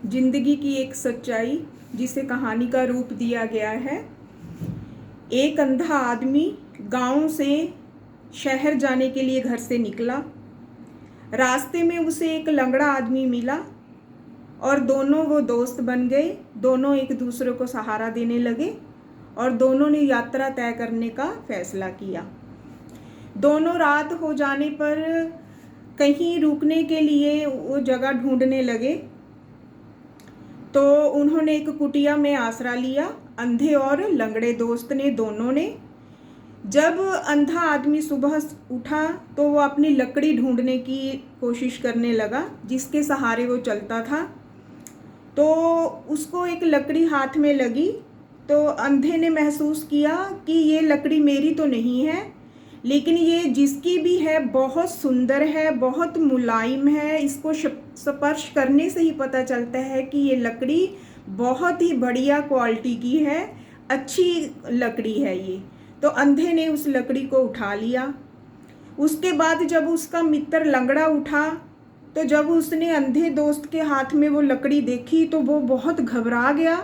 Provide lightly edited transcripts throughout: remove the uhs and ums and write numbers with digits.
जिंदगी की एक सच्चाई जिसे कहानी का रूप दिया गया है। एक अंधा आदमी गांव से शहर जाने के लिए घर से निकला। रास्ते में उसे एक लंगड़ा आदमी मिला और दोनों वो दोस्त बन गए। दोनों एक दूसरे को सहारा देने लगे और दोनों ने यात्रा तय करने का फैसला किया। दोनों रात हो जाने पर कहीं रुकने के लिए वो जगह ढूंढने लगे, तो उन्होंने एक कुटिया में आसरा लिया। अंधे और लंगड़े दोस्त ने, दोनों ने। जब अंधा आदमी सुबह उठा तो वो अपनी लकड़ी ढूंढने की कोशिश करने लगा जिसके सहारे वो चलता था। तो उसको एक लकड़ी हाथ में लगी तो अंधे ने महसूस किया कि ये लकड़ी मेरी तो नहीं है, लेकिन ये जिसकी भी है बहुत सुंदर है, बहुत मुलायम है। इसको स्पर्श करने से ही पता चलता है कि ये लकड़ी बहुत ही बढ़िया क्वालिटी की है, अच्छी लकड़ी है ये। तो अंधे ने उस लकड़ी को उठा लिया। उसके बाद जब उसका मित्र लंगड़ा उठा तो जब उसने अंधे दोस्त के हाथ में वो लकड़ी देखी तो वो बहुत घबरा गया।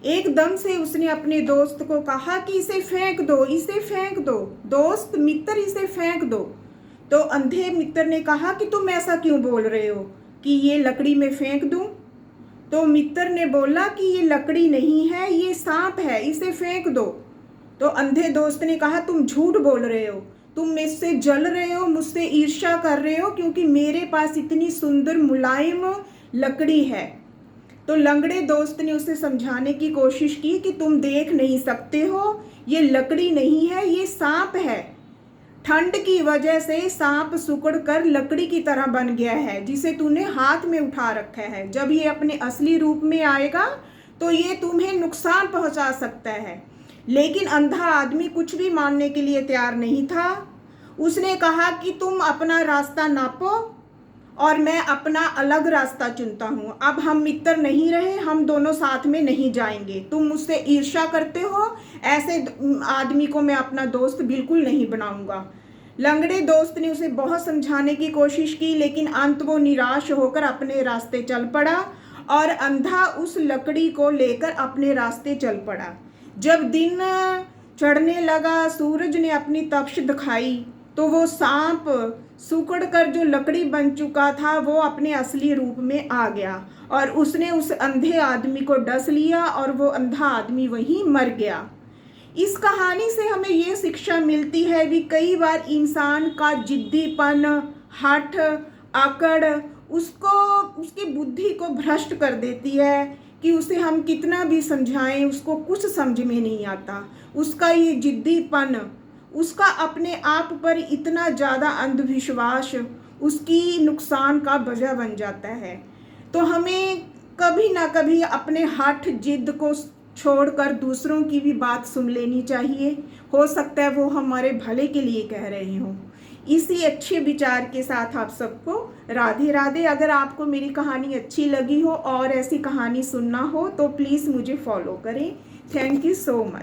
एकदम से उसने अपने दोस्त को कहा कि इसे फेंक दो, इसे फेंक दो। दोस्त, मित्र, इसे फेंक दो। तो अंधे मित्र ने कहा कि तुम ऐसा क्यों बोल रहे हो कि ये लकड़ी में फेंक दूं? तो मित्र ने बोला कि ये लकड़ी नहीं है, ये सांप है, इसे फेंक दो। तो अंधे दोस्त ने कहा तुम झूठ बोल रहे हो, तुम मुझसे जल रहे हो, मुझसे ईर्ष्या कर रहे हो क्योंकि मेरे पास इतनी सुंदर मुलायम लकड़ी है। तो लंगड़े दोस्त ने उसे समझाने की कोशिश की कि तुम देख नहीं सकते हो, ये लकड़ी नहीं है, ये सांप है। ठंड की वजह से सांप सिकुड़ कर लकड़ी की तरह बन गया है जिसे तूने हाथ में उठा रखा है। जब ये अपने असली रूप में आएगा तो ये तुम्हें नुकसान पहुंचा सकता है। लेकिन अंधा आदमी कुछ भी मानने के लिए तैयार नहीं था। उसने कहा कि तुम अपना रास्ता नापो और मैं अपना अलग रास्ता चुनता हूँ। अब हम मित्र नहीं रहे, हम दोनों साथ में नहीं जाएंगे। तुम मुझसे ईर्ष्या करते हो, ऐसे आदमी को मैं अपना दोस्त बिल्कुल नहीं बनाऊंगा। लंगड़े दोस्त ने उसे बहुत समझाने की कोशिश की, लेकिन अंत वो निराश होकर अपने रास्ते चल पड़ा और अंधा उस लकड़ी को लेकर अपने रास्ते चल पड़ा। जब दिन चढ़ने लगा, सूरज ने अपनी तपश दिखाई तो वो सांप सिकुड़ कर जो लकड़ी बन चुका था वो अपने असली रूप में आ गया और उसने उस अंधे आदमी को डस लिया और वो अंधा आदमी वहीं मर गया। इस कहानी से हमें ये शिक्षा मिलती है कि कई बार इंसान का जिद्दीपन, हठ, आकड़ उसकी बुद्धि को भ्रष्ट कर देती है कि उसे हम कितना भी समझाएं उसको कुछ समझ में नहीं आता। उसका ये जिद्दीपन, उसका अपने आप पर इतना ज़्यादा अंधविश्वास उसकी नुकसान का वजह बन जाता है। तो हमें कभी ना कभी अपने हठ जिद को छोड़कर दूसरों की भी बात सुन लेनी चाहिए। हो सकता है वो हमारे भले के लिए कह रहे हों। इसी अच्छे विचार के साथ आप सबको राधे राधे। अगर आपको मेरी कहानी अच्छी लगी हो और ऐसी कहानी सुनना हो तो प्लीज़ मुझे फॉलो करें। Thank you so much.